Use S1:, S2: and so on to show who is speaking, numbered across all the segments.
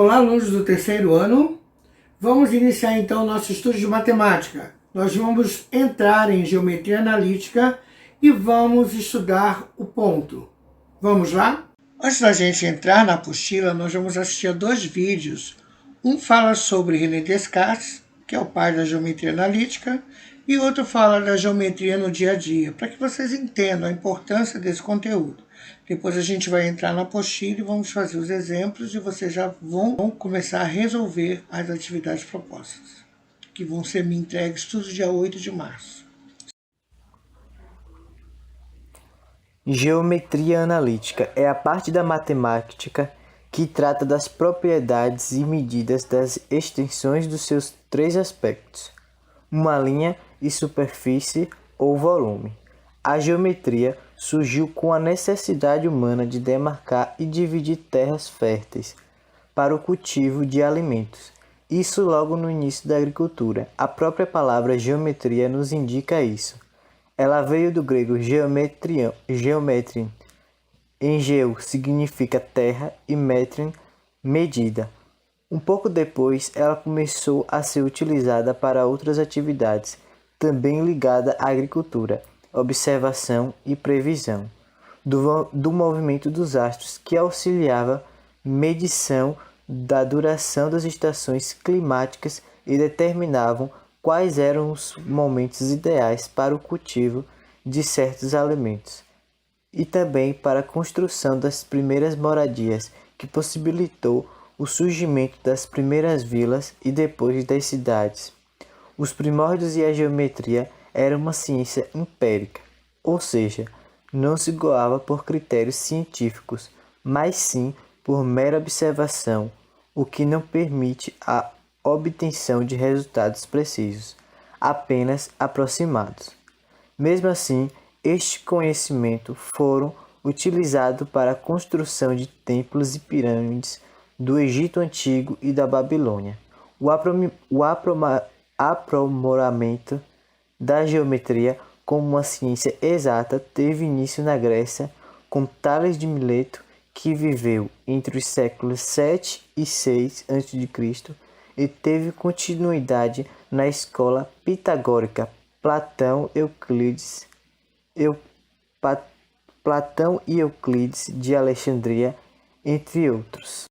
S1: Olá, alunos do terceiro ano. Vamos iniciar então o nosso estudo de matemática. Nós vamos entrar em geometria analítica e vamos estudar o ponto. Vamos lá? Antes da gente entrar na apostila, nós vamos assistir a dois vídeos. Um fala sobre René Descartes, que é o pai da geometria analítica, e outro fala da geometria no dia a dia, para que vocês entendam a importância desse conteúdo. Depois a gente vai entrar na apostila e vamos fazer os exemplos e vocês já vão começar a resolver as atividades propostas, que vão ser me entregues tudo dia 8 de março.
S2: Geometria analítica é a parte da matemática que trata das propriedades e medidas das extensões dos seus três aspectos: uma linha e superfície ou volume. A geometria surgiu com a necessidade humana de demarcar e dividir terras férteis para o cultivo de alimentos. Isso logo no início da agricultura. A própria palavra geometria nos indica isso. Ela veio do grego geometria. Em geo significa terra e metrin, medida. Um pouco depois, ela começou a ser utilizada para outras atividades, também ligada à agricultura, observação e previsão do movimento dos astros, que auxiliava medição da duração das estações climáticas e determinavam quais eram os momentos ideais para o cultivo de certos alimentos, e também para a construção das primeiras moradias, que possibilitou o surgimento das primeiras vilas e depois das cidades. Os primórdios e a geometria era uma ciência empírica, ou seja, não se guiava por critérios científicos, mas sim por mera observação, o que não permite a obtenção de resultados precisos, apenas aproximados. Mesmo assim, este conhecimento foram utilizados para a construção de templos e pirâmides do Egito Antigo e da Babilônia. O aprimoramento da geometria como uma ciência exata teve início na Grécia com Tales de Mileto, que viveu entre os séculos 7 e 6 a.C. e teve continuidade na escola pitagórica Platão e Euclides de Alexandria, entre outros.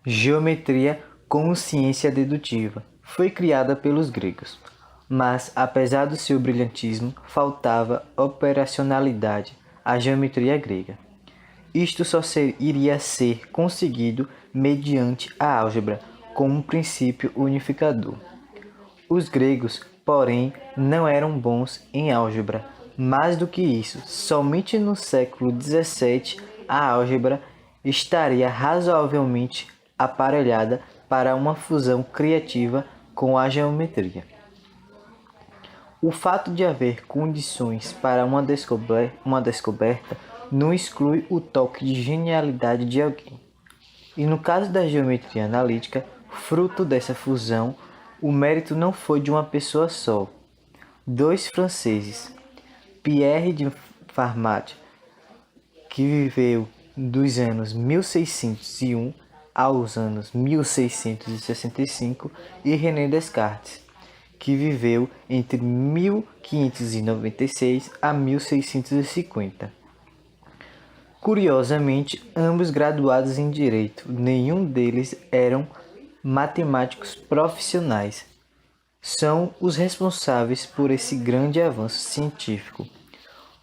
S2: Geometria como ciência dedutiva foi criada pelos gregos, mas apesar do seu brilhantismo, faltava operacionalidade à geometria grega. Isto só iria ser conseguido mediante a álgebra como um princípio unificador. Os gregos, porém, não eram bons em álgebra. Mais do que isso, somente no século XVII a álgebra estaria razoavelmente aparelhada para uma fusão criativa com a geometria. O fato de haver condições para uma descoberta não exclui o toque de genialidade de alguém. E no caso da geometria analítica, fruto dessa fusão, o mérito não foi de uma pessoa só. Dois franceses, Pierre de Fermat, que viveu dos anos 1601 aos anos 1665, e René Descartes, que viveu entre 1596 a 1650. Curiosamente, ambos graduados em Direito, nenhum deles eram matemáticos profissionais. São os responsáveis por esse grande avanço científico.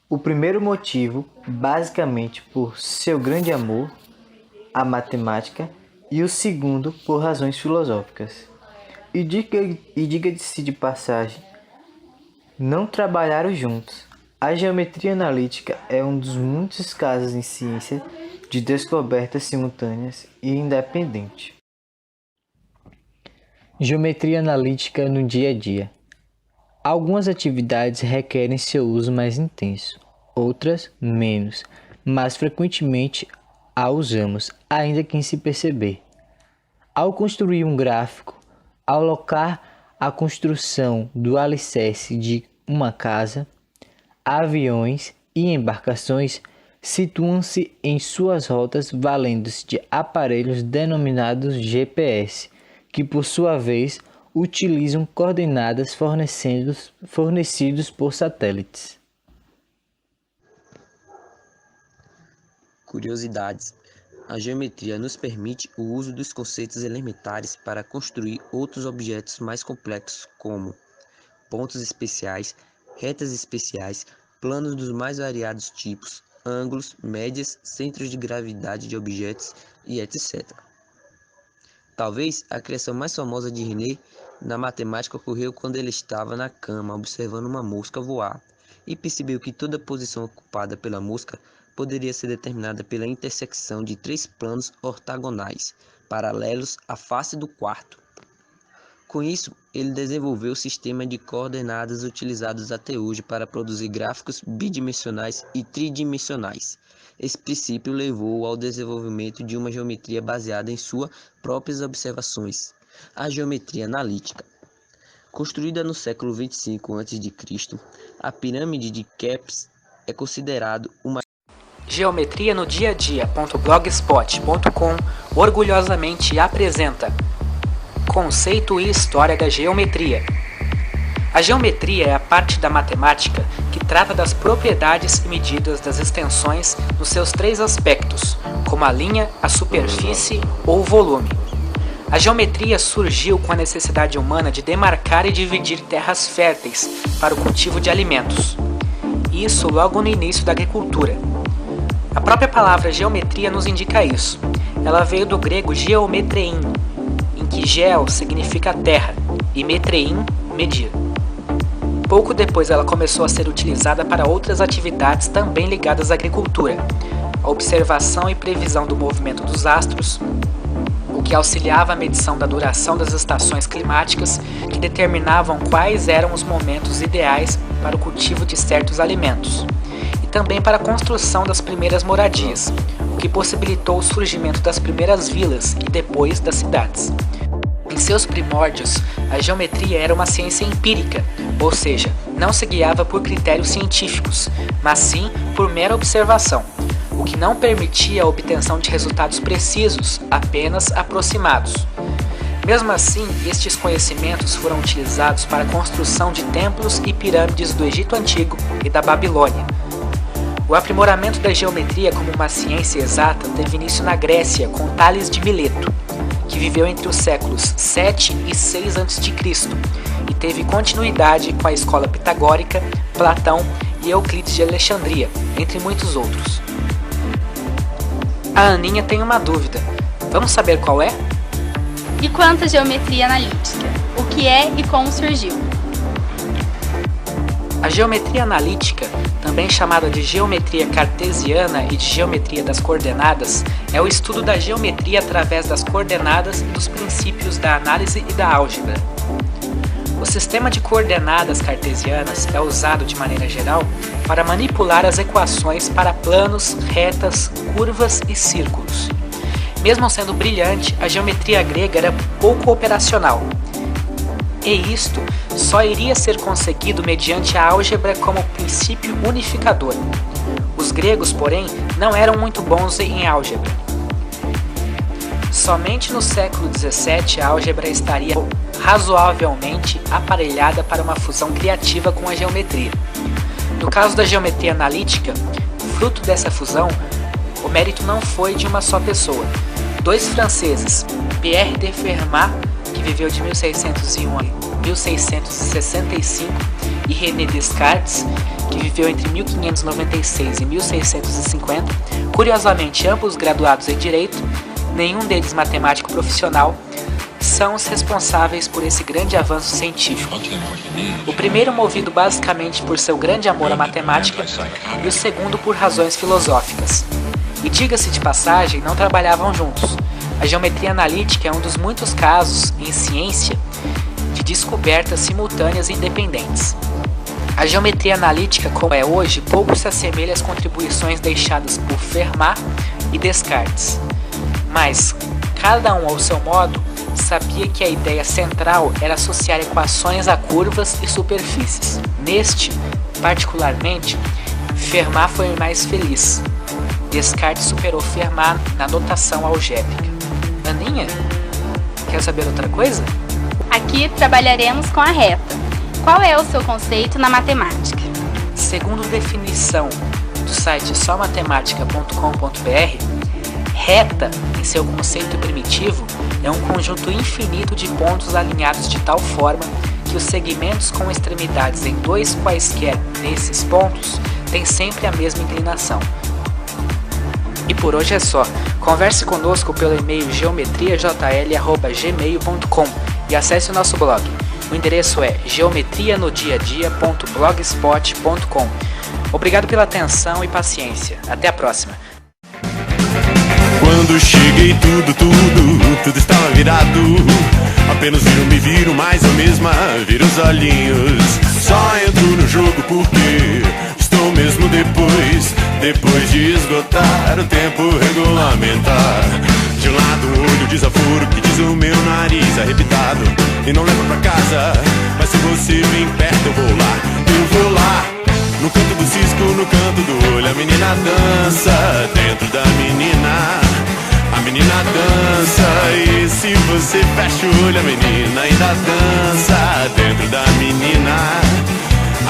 S2: O primeiro motivo, basicamente por seu grande amor à matemática, e o segundo por razões filosóficas. E diga-se de passagem, não trabalharam juntos. A geometria analítica é um dos muitos casos em ciência de descobertas simultâneas e independente. Geometria analítica no dia a dia. Algumas atividades requerem seu uso mais intenso, outras menos, mas frequentemente a usamos, ainda que sem perceber. Ao construir um gráfico, ao alocar a construção do alicerce de uma casa, aviões e embarcações, situam-se em suas rotas valendo-se de aparelhos denominados GPS, que por sua vez utilizam coordenadas fornecidos por satélites.
S3: Curiosidades. A geometria nos permite o uso dos conceitos elementares para construir outros objetos mais complexos como pontos especiais, retas especiais, planos dos mais variados tipos, ângulos, médias, centros de gravidade de objetos e etc. Talvez a criação mais famosa de René na matemática ocorreu quando ele estava na cama observando uma mosca voar e percebeu que toda posição ocupada pela mosca poderia ser determinada pela intersecção de 3 planos ortogonais, paralelos à face do quarto. Com isso, ele desenvolveu o sistema de coordenadas utilizados até hoje para produzir gráficos bidimensionais e tridimensionais. Esse princípio levou ao desenvolvimento de uma geometria baseada em suas próprias observações, a geometria analítica. Construída no século 25 a.C., a pirâmide de Khéops é considerado uma
S4: Geometria no Dia a Dia.blogspot.com orgulhosamente apresenta Conceito e História da Geometria. A geometria é a parte da matemática que trata das propriedades e medidas das extensões nos seus 3 aspectos, como a linha, a superfície ou o volume. A geometria surgiu com a necessidade humana de demarcar e dividir terras férteis para o cultivo de alimentos. Isso logo no início da agricultura. A própria palavra geometria nos indica isso. Ela veio do grego geometrein, em que geo significa terra e metrein, medir. Pouco depois ela começou a ser utilizada para outras atividades também ligadas à agricultura, a observação e previsão do movimento dos astros, o que auxiliava a medição da duração das estações climáticas que determinavam quais eram os momentos ideais para o cultivo de certos alimentos, e também para a construção das primeiras moradias, o que possibilitou o surgimento das primeiras vilas e depois das cidades. Em seus primórdios, a geometria era uma ciência empírica, ou seja, não se guiava por critérios científicos, mas sim por mera observação, o que não permitia a obtenção de resultados precisos, apenas aproximados. Mesmo assim, estes conhecimentos foram utilizados para a construção de templos e pirâmides do Egito Antigo e da Babilônia. O aprimoramento da geometria como uma ciência exata teve início na Grécia com Tales de Mileto, que viveu entre os séculos 7 e 6 a.C. e teve continuidade com a escola pitagórica, Platão e Euclides de Alexandria, entre muitos outros. A Aninha tem uma dúvida. Vamos saber qual é?
S5: E quanto à geometria analítica? O que é e como surgiu?
S4: A geometria analítica, também chamada de geometria cartesiana e de geometria das coordenadas, é o estudo da geometria através das coordenadas e dos princípios da análise e da álgebra. O sistema de coordenadas cartesianas é usado de maneira geral para manipular as equações para planos, retas, curvas e círculos. Mesmo sendo brilhante, a geometria grega era pouco operacional. E isto só iria ser conseguido mediante a álgebra como princípio unificador. Os gregos, porém, não eram muito bons em álgebra. Somente no século XVII a álgebra estaria razoavelmente aparelhada para uma fusão criativa com a geometria. No caso da geometria analítica, fruto dessa fusão, o mérito não foi de uma só pessoa. 2 franceses, Pierre de Fermat, que viveu de 1601 a 1665, e René Descartes, que viveu entre 1596 e 1650, curiosamente ambos graduados em Direito, nenhum deles matemático profissional, são os responsáveis por esse grande avanço científico. O primeiro movido basicamente por seu grande amor à matemática e o segundo por razões filosóficas. E diga-se de passagem, não trabalhavam juntos. A geometria analítica é um dos muitos casos em ciência de descobertas simultâneas e independentes. A geometria analítica, como é hoje, pouco se assemelha às contribuições deixadas por Fermat e Descartes. Mas, cada um ao seu modo, sabia que a ideia central era associar equações a curvas e superfícies. Neste, particularmente, Fermat foi mais feliz. Descartes superou Fermat na notação algébrica. Aninha, quer saber outra coisa?
S5: Aqui trabalharemos com a reta. Qual é o seu conceito na matemática?
S4: Segundo definição do site somatemática.com.br, reta, em seu conceito primitivo, é um conjunto infinito de pontos alinhados de tal forma que os segmentos com extremidades em dois quaisquer desses pontos têm sempre a mesma inclinação. E por hoje é só. Converse conosco pelo e-mail geometriajl@gmail.com e acesse o nosso blog. O endereço é geometrianodiadia.blogspot.com. Obrigado pela atenção e paciência. Até a próxima.
S6: Quando cheguei tudo estava virado. Apenas me viro, mais eu mesma viro os olhinhos. Só entro no jogo porque estou mesmo depois de esgotar o tempo regulamentar. De um lado um olho desaforo que diz o meu nariz arrebitado e não leva pra casa, mas se você vem perto eu vou lá. No canto do cisco, no canto do olho, a menina dança dentro da menina. A menina dança e se você fecha o olho, a menina ainda dança dentro da menina.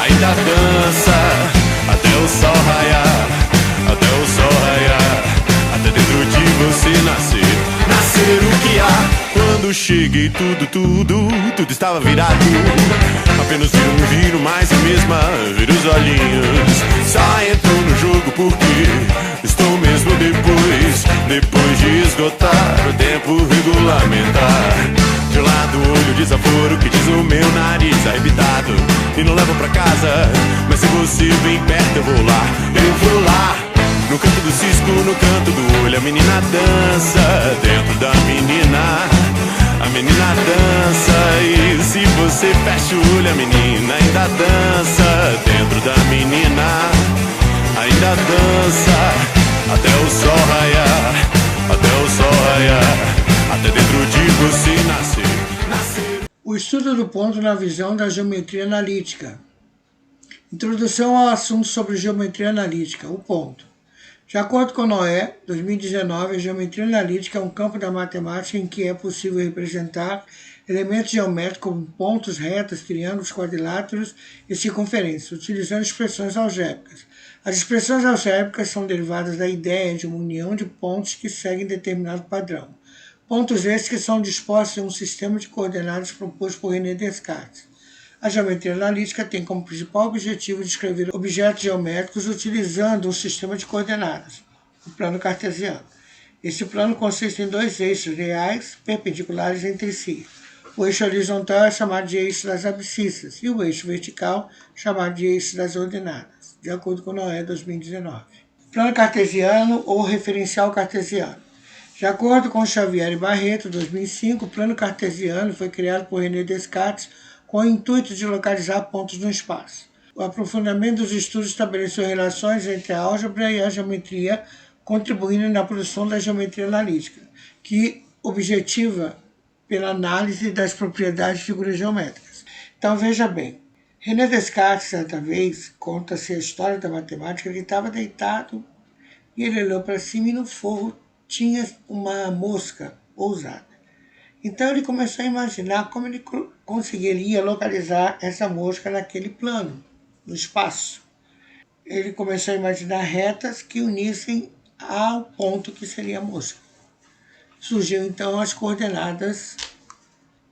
S6: Ainda dança até o sol raiar, até o sol raiar, até dentro de você nascer o que há. Quando cheguei tudo estava virado. Apenas viro, mais eu mesma viro os olhinhos. Só entro no jogo porque estou mesmo depois de esgotar o tempo regulamentar. De um lado o olho desaforo que diz o meu nariz arrebitado e não levo pra casa, mas se você vem perto eu vou lá. No canto do cisco, no canto do olho, a menina dança dentro da menina. A menina dança e se você fecha o olho, a menina ainda dança dentro da menina. Ainda dança até o sol raiar, até o sol raiar, até dentro de você nascer.
S1: O estudo do ponto na visão da geometria analítica. Introdução ao assunto sobre geometria analítica, o ponto. De acordo com Noé, 2019, a geometria analítica é um campo da matemática em que é possível representar elementos geométricos como pontos, retas, triângulos, quadriláteros e circunferências, utilizando expressões algébricas. As expressões algébricas são derivadas da ideia de uma união de pontos que seguem determinado padrão. Pontos esses que são dispostos em um sistema de coordenadas proposto por René Descartes. A geometria analítica tem como principal objetivo descrever objetos geométricos utilizando um sistema de coordenadas, o plano cartesiano. Esse plano consiste em dois eixos reais perpendiculares entre si. O eixo horizontal é chamado de eixo das abscissas e o eixo vertical chamado de eixo das ordenadas, de acordo com Noé 2019. Plano cartesiano ou referencial cartesiano. De acordo com Xavier e Barreto, 2005, o plano cartesiano foi criado por René Descartes com o intuito de localizar pontos no espaço. O aprofundamento dos estudos estabeleceu relações entre a álgebra e a geometria, contribuindo na produção da geometria analítica, que objetiva pela análise das propriedades de figuras geométricas. Então veja bem, René Descartes, certa vez, conta-se a história da matemática, ele estava deitado e ele olhou para cima e no forro tinha uma mosca pousada. Então ele começou a imaginar como ele conseguiria localizar essa mosca naquele plano, no espaço. Ele começou a imaginar retas que unissem ao ponto que seria a mosca. Surgiu então as coordenadas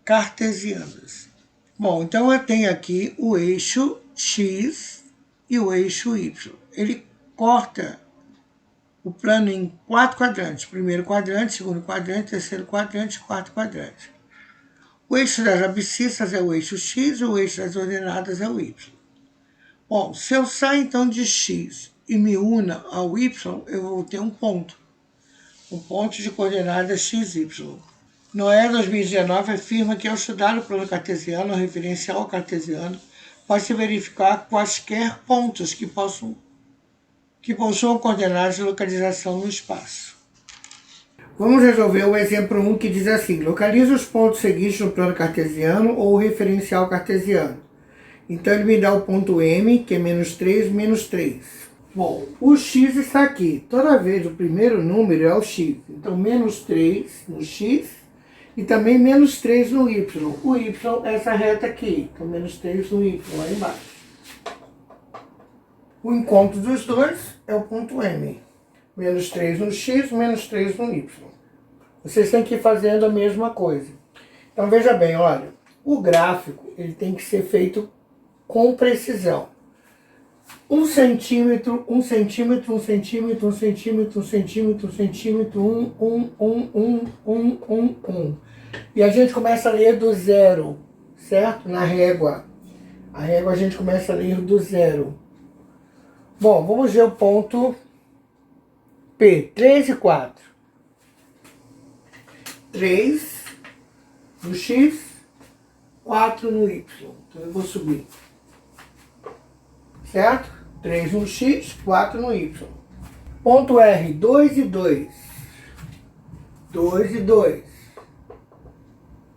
S1: cartesianas. Bom, então eu tenho aqui o eixo X e o eixo Y. Ele corta o plano em 4 quadrantes. Primeiro quadrante, segundo quadrante, terceiro quadrante, quarto quadrante. O eixo das abscissas é o eixo X e o eixo das ordenadas é o Y. Bom, se eu sair então de X e me una ao Y, eu vou ter um ponto. Um ponto de coordenadas x, y. Noé 2019 afirma que ao estudar o plano cartesiano, o referencial cartesiano, pode-se verificar quaisquer pontos que possuam coordenadas de localização no espaço. Vamos resolver o exemplo 1 que diz assim: localiza os pontos seguintes no plano cartesiano ou referencial cartesiano. Então ele me dá o ponto M, que é -3, -3. Bom, o x está aqui. Toda vez o primeiro número é o x. Então, menos 3 no x e também menos 3 no y. O y é essa reta aqui. Então, menos 3 no y, lá embaixo. O encontro dos dois é o ponto M. Menos 3 no x, menos 3 no y. Vocês têm que ir fazendo a mesma coisa. Então, veja bem, olha. O gráfico ele tem que ser feito com precisão. 1 centímetro, 1 centímetro, 1 centímetro, 1 centímetro, 1 centímetro, 1 centímetro, 1. E a gente começa a ler do zero, certo? Na régua. A régua a gente começa a ler do zero. Bom, vamos ver o ponto P. 3 e 4. 3 no x, 4 no y. Então eu vou subir. Certo? 3 no x, 4 no y. Ponto R, 2 e 2. 2 e 2.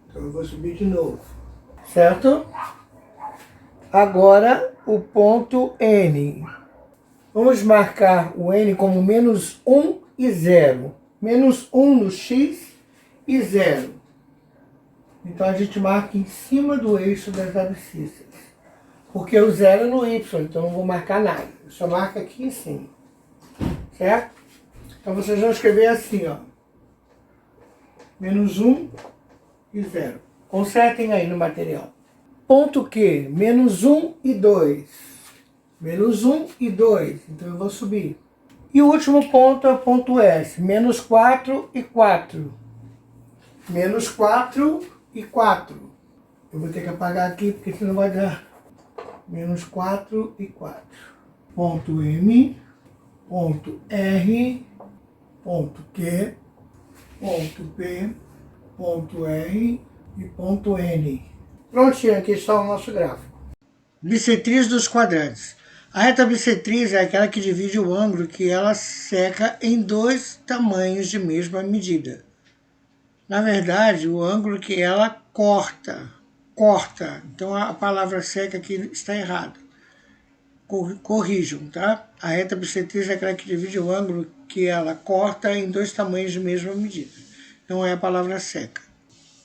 S1: Então eu vou subir de novo. Certo? Agora o ponto N. Vamos marcar o N como menos 1 e 0. Menos 1 no x e 0. Então a gente marca em cima do eixo das abscissas. Porque o 0 é no y, então não vou marcar nada. Eu só marco aqui em cima. Certo? Então vocês vão escrever assim, ó. Menos 1 e 0. Consertem aí no material. Ponto Q, menos 1 e 2. Menos 1 e 2. Então eu vou subir. E o último ponto é o ponto S. Menos 4 e 4. Menos 4 e 4. Eu vou ter que apagar aqui, porque senão vai dar... Menos 4 e 4. Ponto M, ponto R, ponto Q, ponto P, ponto R e ponto N. Prontinho, aqui está o nosso gráfico. Bissetriz dos quadrantes. A reta bissetriz é aquela que divide o ângulo que ela seca em dois tamanhos de mesma medida. Na verdade, o ângulo que ela corta. Então a palavra seca aqui está errada. Corrijam, tá? A reta bissetriz é aquela que divide o ângulo que ela corta em dois tamanhos de mesma medida. Não é a palavra seca.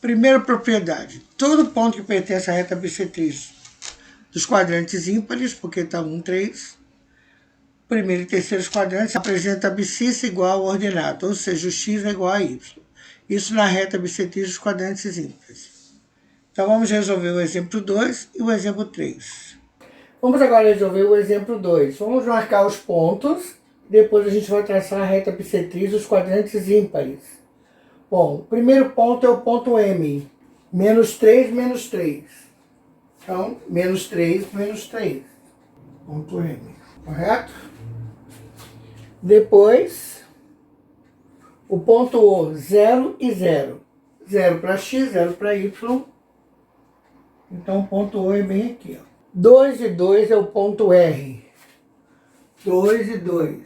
S1: Primeira propriedade. Todo ponto que pertence à reta bissetriz dos quadrantes ímpares, porque está 1, 3, primeiro e terceiro quadrantes, apresenta abscissa igual ao ordenado, ou seja, o x é igual a y. Isso na reta bissetriz dos quadrantes ímpares. Então, vamos resolver o exemplo 2 e o exemplo 3. Vamos agora resolver o exemplo 2. Vamos marcar os pontos, depois a gente vai traçar a reta bissetriz dos quadrantes ímpares. Bom, o primeiro ponto é o ponto M. Menos 3, menos 3. Então, menos 3, menos 3. Ponto M. Correto? Depois, o ponto O, 0 e 0. 0 para x, 0 para y. Então, o ponto O é bem aqui, ó. 2 e 2 é o ponto R. 2 e 2.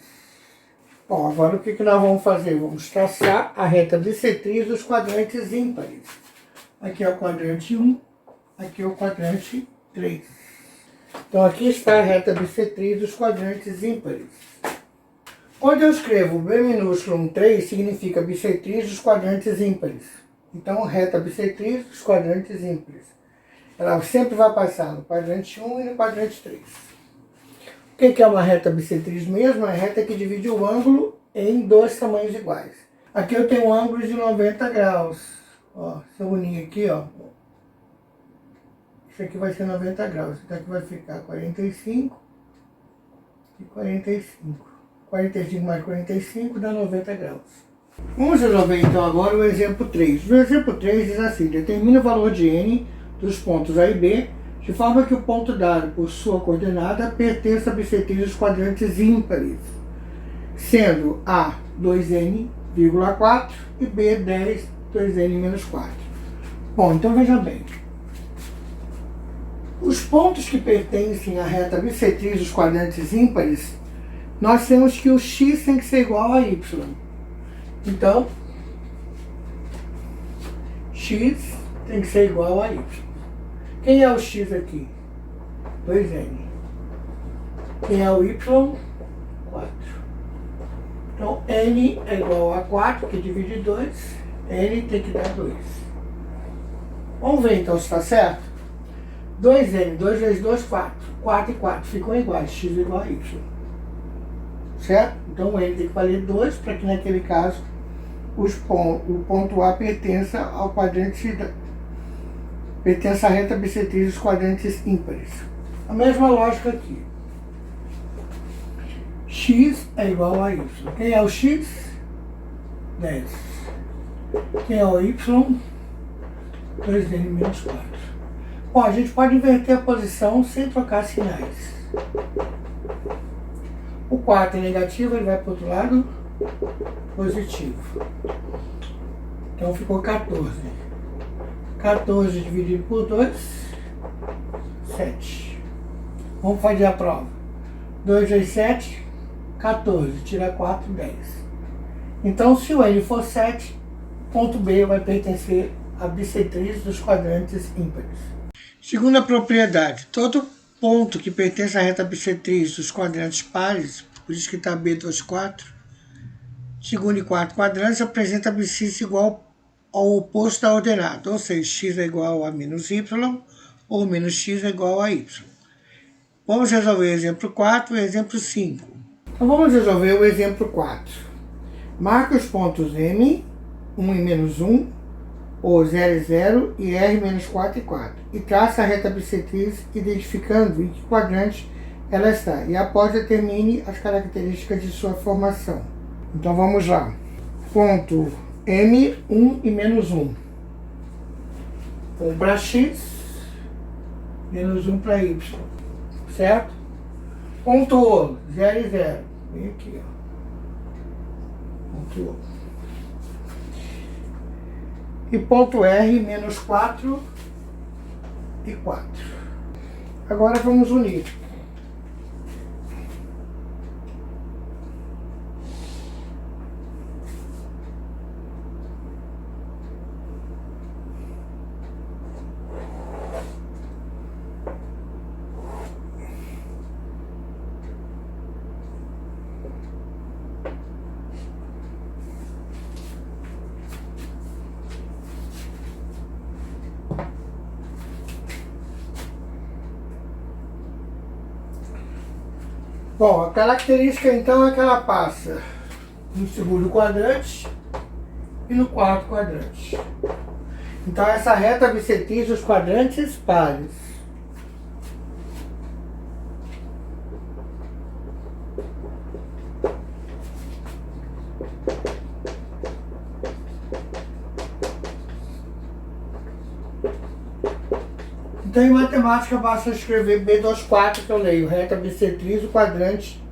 S1: Bom, agora o que nós vamos fazer? Vamos traçar a reta bissetriz dos quadrantes ímpares. Aqui é o quadrante 1, aqui é o quadrante 3. Então, aqui está a reta bissetriz dos quadrantes ímpares. Quando eu escrevo B minúsculo 3, significa bissetriz dos quadrantes ímpares. Então, reta bissetriz dos quadrantes ímpares. Ela sempre vai passar no quadrante 1 e no quadrante 3. O que é uma reta bissetriz mesmo? É a reta que divide o ângulo em dois tamanhos iguais. Aqui eu tenho um ângulo de 90 graus. Ó, se eu unir aqui, ó. Isso aqui vai ser 90 graus. Então aqui vai ficar 45 e 45. 45 mais 45 dá 90 graus. Vamos resolver então agora o exemplo 3. O exemplo 3 diz assim: determina o valor de n dos pontos A e B, de forma que o ponto dado por sua coordenada pertença à bissetriz dos quadrantes ímpares, sendo A 2n,4 e B 10, 2n-4. Bom, então veja bem. Os pontos que pertencem à reta bissetriz dos quadrantes ímpares, nós temos que o x tem que ser igual a y. Então, x tem que ser igual a y. Quem é o x aqui? 2n. Quem é o y? Então, n é igual a 4, que divide 2, n tem que dar 2. Vamos ver então se está certo? 2n, 2 vezes 2, 4. 4 e 4 ficam iguais, x igual a y. Certo? Então, o n tem que valer 2, para que naquele caso o ponto A pertença ao quadrante pertence à reta bissetriz dos quadrantes ímpares. A mesma lógica aqui. X é igual a y. Quem é o x? 10. Quem é o y? 2n menos 4. Bom, a gente pode inverter a posição sem trocar sinais. O 4 é negativo, ele vai para o outro lado positivo. Então ficou 14. 14 dividido por 2, 7. Vamos fazer a prova. 2 vezes 7, 14. Tira 4, 10. Então, se o n for 7, ponto B vai pertencer à bissetriz dos quadrantes ímpares. Segunda propriedade. Todo ponto que pertence à reta bissetriz dos quadrantes pares, por isso que está B24, segundo e quarto quadrantes, apresenta a bissetriz igual ao oposto da ordenada, ou seja, x é igual a menos y, ou menos x é igual a y. Vamos resolver o exemplo 4 e o exemplo 5. Então vamos resolver o exemplo 4. Marque os pontos M, 1 e menos 1, ou 0 e 0, e R menos 4 e 4. E traça a reta bissetriz identificando em que quadrante ela está. E após determine as características de sua formação. Então vamos lá. Ponto M, 1 e menos 1. 1 para X, menos 1 para Y. Certo? Ponto O, 0 e 0. Vem aqui, ó. Ponto O. E ponto R, menos 4 e 4. Agora vamos unir. Bom, a característica então é que ela passa no segundo quadrante e no quarto quadrante. Então essa reta bissetriz dos quadrantes pares. Então, em matemática, basta escrever B24, que eu leio, reta bissetriz do quadrante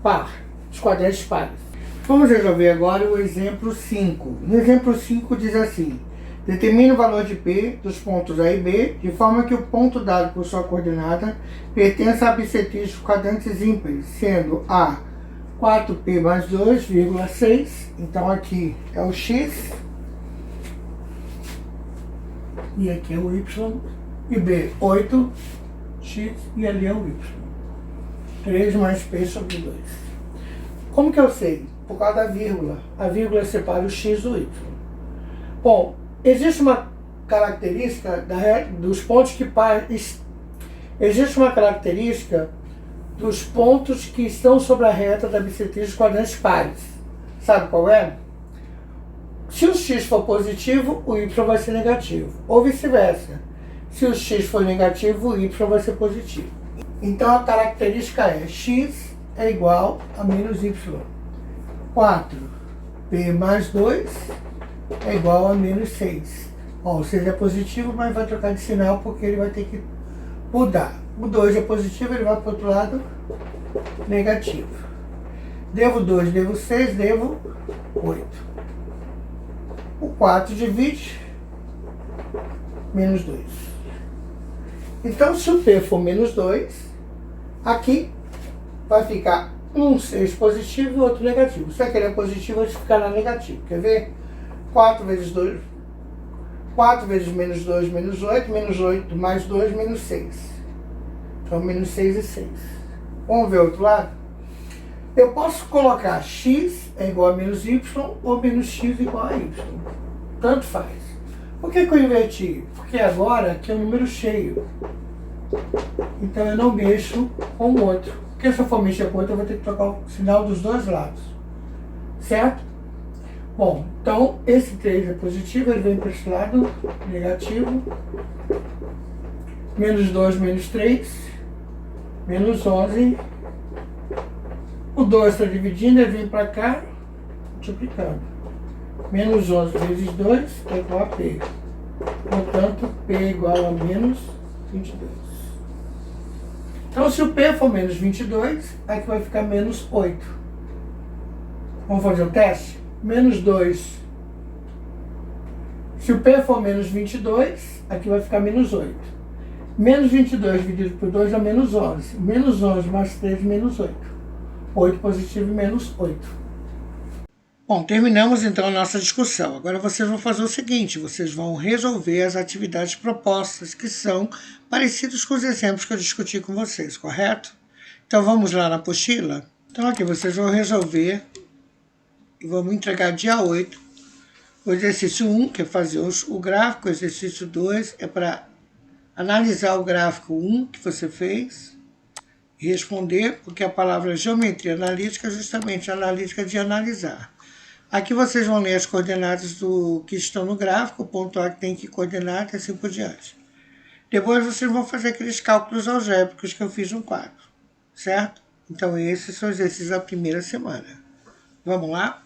S1: par, dos quadrantes pares. Vamos resolver agora o exemplo 5. No exemplo 5 diz assim: determine o valor de P dos pontos A e B, de forma que o ponto dado por sua coordenada pertença à bissetriz dos quadrantes ímpares, sendo A 4P mais 2,6, então aqui é o X, e aqui é o Y, e B, 8x, e ali é o y. 3 mais p sobre 2. Como que eu sei? Por causa da vírgula. A vírgula separa o x do y. Bom, existe uma característica dos pontos que existe uma característica dos pontos que estão sobre a reta da bissetriz dos quadrantes pares. Sabe qual é? Se o x for positivo, o y vai ser negativo. Ou vice-versa. Se o x for negativo, o y vai ser positivo. Então a característica é x é igual a menos y. 4p mais 2 é igual a menos 6. Ó, ou seja, é positivo, mas vai trocar de sinal porque ele vai ter que mudar. O 2 é positivo, ele vai para o outro lado negativo. Devo 2, devo 6, devo 8. O 4 divide menos 2. Então, se o P for menos 2, aqui vai ficar um 6 positivo e outro negativo. Se aqui é positivo, vai ficar na negativo. Quer ver? 4 vezes 2, 4 vezes menos 2, menos 8 mais 2, menos 6. Então, menos 6 e 6. Vamos ver o outro lado? Eu posso colocar x é igual a menos y ou menos x igual a y. Tanto faz. Por que eu inverti? Porque agora aqui é um número cheio. Então eu não mexo com o outro. Porque se eu for mexer com o outro, eu vou ter que trocar o sinal dos dois lados. Certo? Bom, então esse 3 é positivo, ele vem para esse lado, negativo. Menos 2, menos 3, menos 11. O 2 está dividindo, ele vem para cá, multiplicando. Menos 11 vezes 2 é igual a P. Portanto, P é igual a menos 22. Então, se o P for menos 22, aqui vai ficar menos 8. Vamos fazer o teste? Menos 2. Se o P for menos 22, aqui vai ficar menos 8. Menos 22 dividido por 2 dá menos 11. Menos 11 mais 3, menos 8. 8 positivo e menos 8. Bom, terminamos então a nossa discussão. Agora vocês vão fazer o seguinte, vocês vão resolver as atividades propostas, que são parecidas com os exemplos que eu discuti com vocês, correto? Então vamos lá na apostila. Então aqui vocês vão resolver e vamos entregar dia 8. O exercício 1, que é fazer o gráfico. O exercício 2 é para analisar o gráfico 1 que você fez e responder, porque a palavra geometria analítica é justamente analítica de analisar. Aqui vocês vão ler as coordenadas do que estão no gráfico, pontuar que tem que coordenar e assim por diante. Depois vocês vão fazer aqueles cálculos algébricos que eu fiz no quadro, certo? Então esses são os exercícios da primeira semana. Vamos lá?